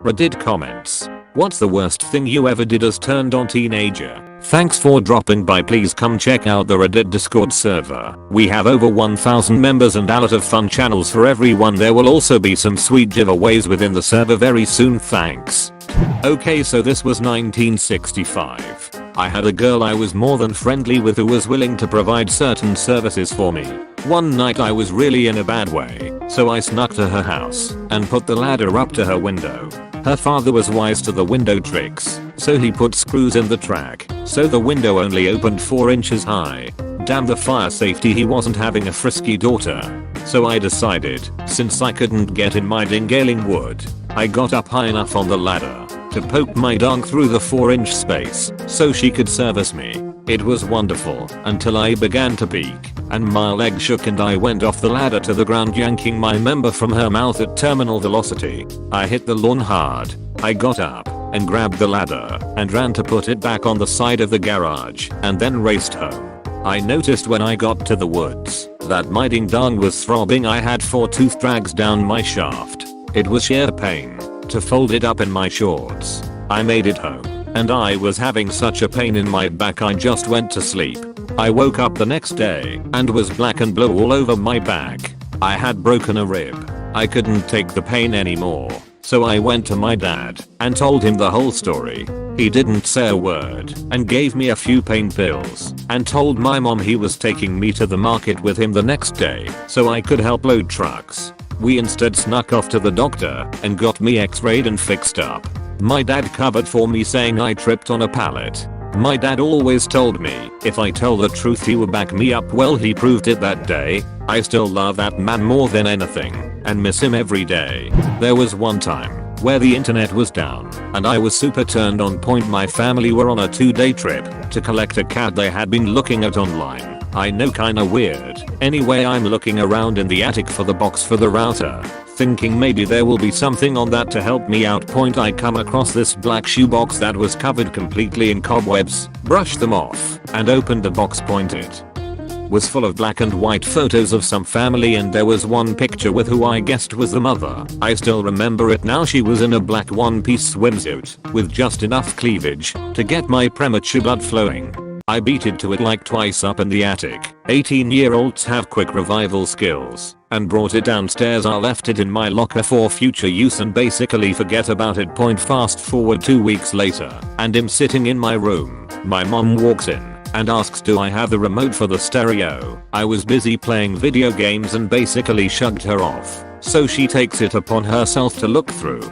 Reddit comments. What's the worst thing you ever did as turned on teenager? Thanks for dropping by. Please come check out the Reddit Discord server. We have over 1000 members and a lot of fun channels for everyone. There will also be some sweet giveaways within the server very soon. Thanks. Okay, so this was 1965. I had a girl I was more than friendly with who was willing to provide certain services for me. One night I was really in a bad way, so I snuck to her house and put the ladder up to her window. Her father was wise to the window tricks, so he put screws in the track, so the window only opened 4 inches high. Damn the fire safety, he wasn't having a frisky daughter. So I decided, since I couldn't get in my dingailing wood, I got up high enough on the ladder to poke my dong through the 4-inch space so she could service me. It was wonderful until I began to peak and my leg shook and I went off the ladder to the ground, yanking my member from her mouth at terminal velocity. I hit the lawn hard. I got up and grabbed the ladder and ran to put it back on the side of the garage and then raced home. I noticed when I got to the woods that my ding dong was throbbing. I had 4 tooth drags down my shaft. It was sheer pain to fold it up in my shorts. I made it home and I was having such a pain in my back I just went to sleep. I woke up the next day and was black and blue all over my back. I had broken a rib. I couldn't take the pain anymore, so I went to my dad and told him the whole story. He didn't say a word and gave me a few pain pills and told my mom he was taking me to the market with him the next day so I could help load trucks. We instead snuck off to the doctor and got me x-rayed and fixed up. My dad covered for me saying I tripped on a pallet. My dad always told me if I tell the truth he would back me up. Well, he proved it that day. I still love that man more than anything and miss him every day. There was one time where the internet was down and I was super turned on point. My family were on a 2-day trip to collect a cat they had been looking at online. I know, kinda weird. Anyway, I'm looking around in the attic for the box for the router, thinking maybe there will be something on that to help me out. Point, I come across this black shoebox that was covered completely in cobwebs. Brushed them off and opened the box. Point, it was full of black and white photos of some family and there was one picture with who I guessed was the mother. I still remember it now. She was in a black one-piece swimsuit with just enough cleavage to get my premature blood flowing. I beat it to it like twice up in the attic. 18-year-olds have quick revival skills and brought it downstairs. I left it in my locker for future use and basically forget about it. Point, fast forward 2 weeks later and I'm sitting in my room. My mom walks in and asks do I have the remote for the stereo. I was busy playing video games and basically shrugged her off, so she takes it upon herself to look through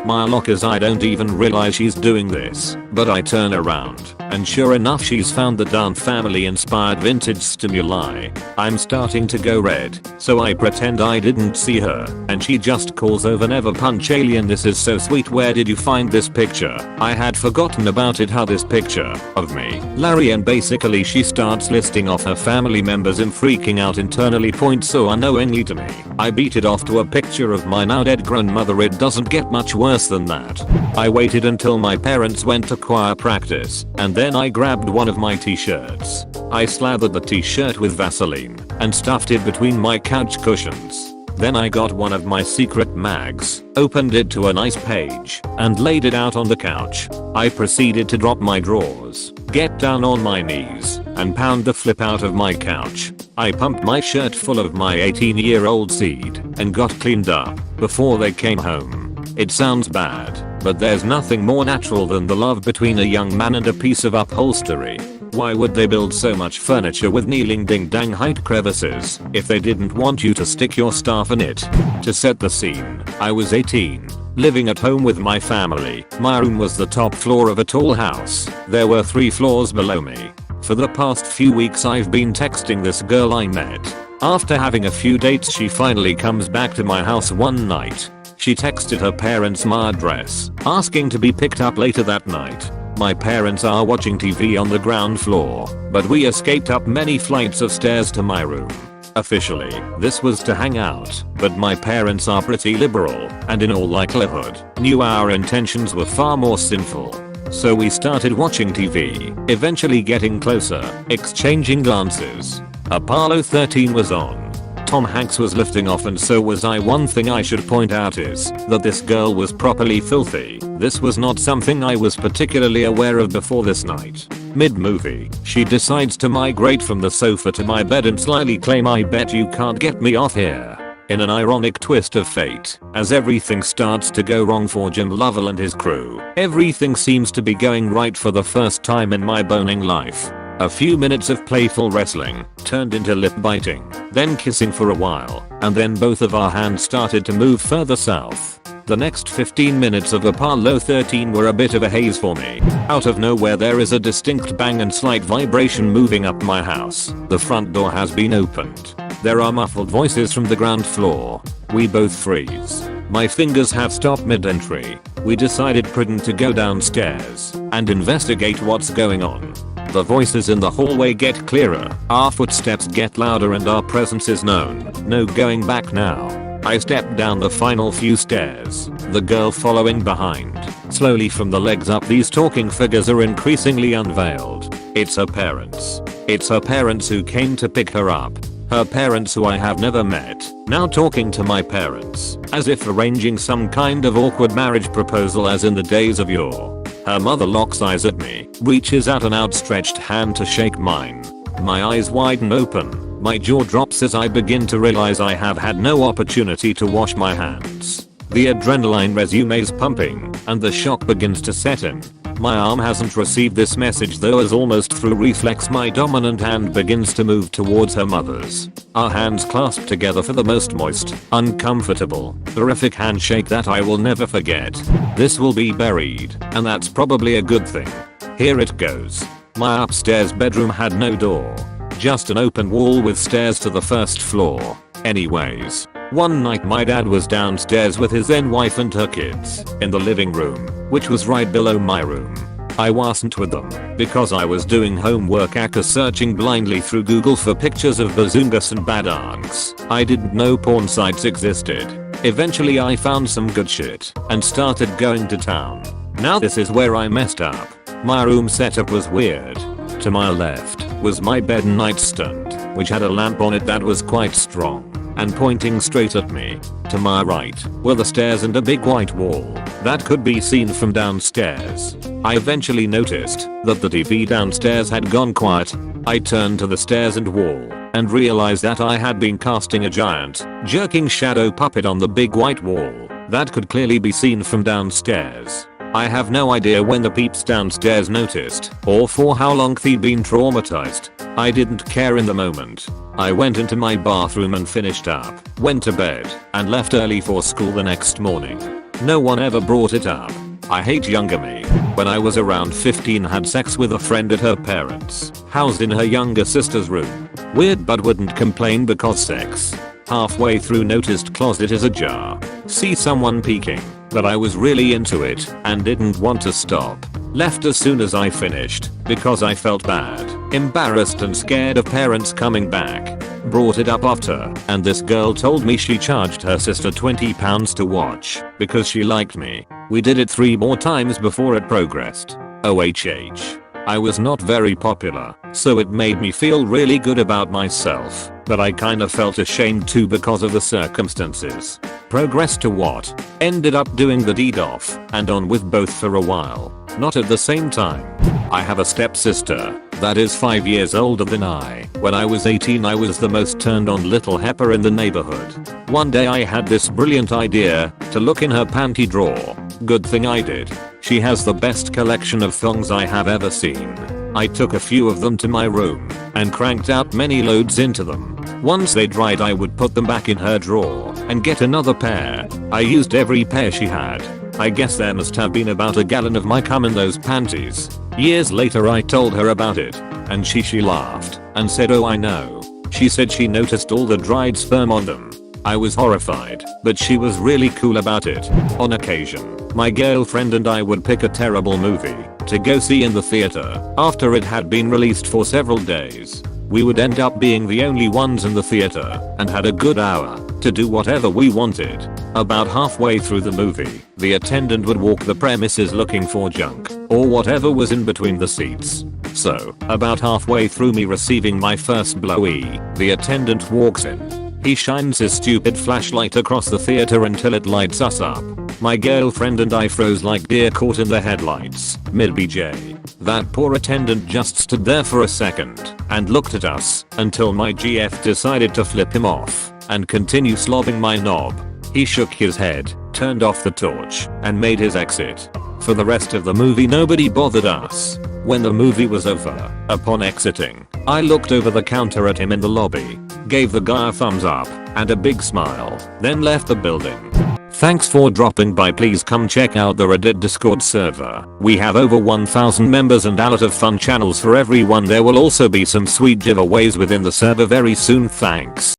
my lockers. I don't even realize she's doing this, but I turn around and sure enough she's found the darn family inspired vintage stimuli. I'm starting to go red, so I pretend I didn't see her and she just calls over, never punch alien. This is so sweet. Where did you find this picture? I had forgotten about it. How this picture of me, Larry, and basically she starts listing off her family members. I'm freaking out internally. Point, so unknowingly to me I beat it off to a picture of my now dead grandmother. It doesn't get much worse than that. I waited until my parents went to choir practice and then I grabbed one of my t-shirts. I slathered the t-shirt with Vaseline and stuffed it between my couch cushions. Then I got one of my secret mags, opened it to a nice page and laid it out on the couch. I proceeded to drop my drawers, get down on my knees and pound the flip out of my couch. I pumped my shirt full of my 18-year-old seed and got cleaned up before they came home. It sounds bad, but there's nothing more natural than the love between a young man and a piece of upholstery. Why would they build so much furniture with kneeling ding dang height crevices if they didn't want you to stick your staff in it? To set the scene, I was 18, living at home with my family. My room was the top floor of a tall house. There were 3 floors below me. For the past few weeks I've been texting this girl I met. After having a few dates she finally comes back to my house one night. She texted her parents my address, asking to be picked up later that night. My parents are watching TV on the ground floor, but we escaped up many flights of stairs to my room. Officially, this was to hang out, but my parents are pretty liberal and in all likelihood knew our intentions were far more sinful. So we started watching TV, eventually getting closer, exchanging glances. Apollo 13 was on. Tom Hanks was lifting off and so was I. One thing I should point out is that this girl was properly filthy. This was not something I was particularly aware of before this night. Mid-movie, she decides to migrate from the sofa to my bed and slyly claim, "I bet you can't get me off here." In an ironic twist of fate, as everything starts to go wrong for Jim Lovell and his crew, everything seems to be going right for the first time in my boning life. A few minutes of playful wrestling turned into lip biting, then kissing for a while, and then both of our hands started to move further south. The next 15 minutes of Apollo 13 were a bit of a haze for me. Out of nowhere there is a distinct bang and slight vibration moving up my house. The front door has been opened. There are muffled voices from the ground floor. We both freeze. My fingers have stopped mid-entry. We decided prudent to go downstairs and investigate what's going on. The voices in the hallway get clearer, our footsteps get louder and our presence is known. No going back now. I step down the final few stairs, the girl following behind. Slowly from the legs up these talking figures are increasingly unveiled. It's her parents. It's her parents who came to pick her up. Her parents who I have never met, now talking to my parents, as if arranging some kind of awkward marriage proposal as in the days of yore. Her mother locks eyes at me, reaches out an outstretched hand to shake mine. My eyes widen open, my jaw drops as I begin to realize I have had no opportunity to wash my hands. The adrenaline resumes pumping, and the shock begins to set in. My arm hasn't received this message though, as almost through reflex my dominant hand begins to move towards her mother's. Our hands clasp together for the most moist, uncomfortable, horrific handshake that I will never forget. This will be buried, and that's probably a good thing. Here it goes. My upstairs bedroom had no door. Just an open wall with stairs to the first floor. Anyways, one night my dad was downstairs with his then wife and her kids, in the living room, which was right below my room. I wasn't with them, because I was doing homework after searching blindly through Google for pictures of bazungas and badangs. I didn't know porn sites existed. Eventually I found some good shit, and started going to town. Now this is where I messed up. My room setup was weird. To my left was my bed and nightstand, which had a lamp on it that was quite strong and pointing straight at me. To my right were the stairs and a big white wall that could be seen from downstairs. I eventually noticed that the TV downstairs had gone quiet. I turned to the stairs and wall and realized that I had been casting a giant, jerking shadow puppet on the big white wall that could clearly be seen from downstairs. I have no idea when the peeps downstairs noticed or for how long they'd been traumatized. I didn't care in the moment. I went into my bathroom and finished up, went to bed, and left early for school the next morning. No one ever brought it up. I hate younger me. When I was around 15 had sex with a friend at her parents', housed in her younger sister's room. Weird but wouldn't complain because sex. Halfway through noticed closet is ajar. See someone peeking, but I was really into it and didn't want to stop. Left as soon as I finished because I felt bad, embarrassed and scared of parents coming back. Brought it up after, and this girl told me she charged her sister £20 to watch because she liked me. We did it 3 more times before it progressed. OHH. I was not very popular, so it made me feel really good about myself, but I kinda felt ashamed too because of the circumstances. Progressed to what? Ended up doing the deed off and on with both for a while, not at the same time. I have a stepsister that is 5 years older than I. When I was 18 I was the most turned on little heifer in the neighborhood. One day I had this brilliant idea to look in her panty drawer. Good thing I did. She has the best collection of thongs I have ever seen. I took a few of them to my room and cranked out many loads into them. Once they dried I would put them back in her drawer and get another pair. I used every pair she had. I guess there must have been about a gallon of my cum in those panties. Years later I told her about it, and she laughed and said, "Oh, I know." She said she noticed all the dried sperm on them. I was horrified, but she was really cool about it. On occasion, my girlfriend and I would pick a terrible movie to go see in the theater after it had been released for several days. We would end up being the only ones in the theater and had a good hour to do whatever we wanted. About halfway through the movie, the attendant would walk the premises looking for junk or whatever was in between the seats. So, about halfway through me receiving my first blowy, the attendant walks in. He shines his stupid flashlight across the theater until it lights us up. My girlfriend and I froze like deer caught in the headlights. Mid-BJ. That poor attendant just stood there for a second and looked at us until my GF decided to flip him off and continue slobbing my knob. He shook his head, turned off the torch, and made his exit. For the rest of the movie nobody bothered us. When the movie was over, upon exiting, I looked over the counter at him in the lobby, gave the guy a thumbs up and a big smile, then left the building. Thanks for dropping by. Please come check out the Reddit Discord server. We have over 1000 members and a lot of fun channels for everyone. There will also be some sweet giveaways within the server very soon. Thanks.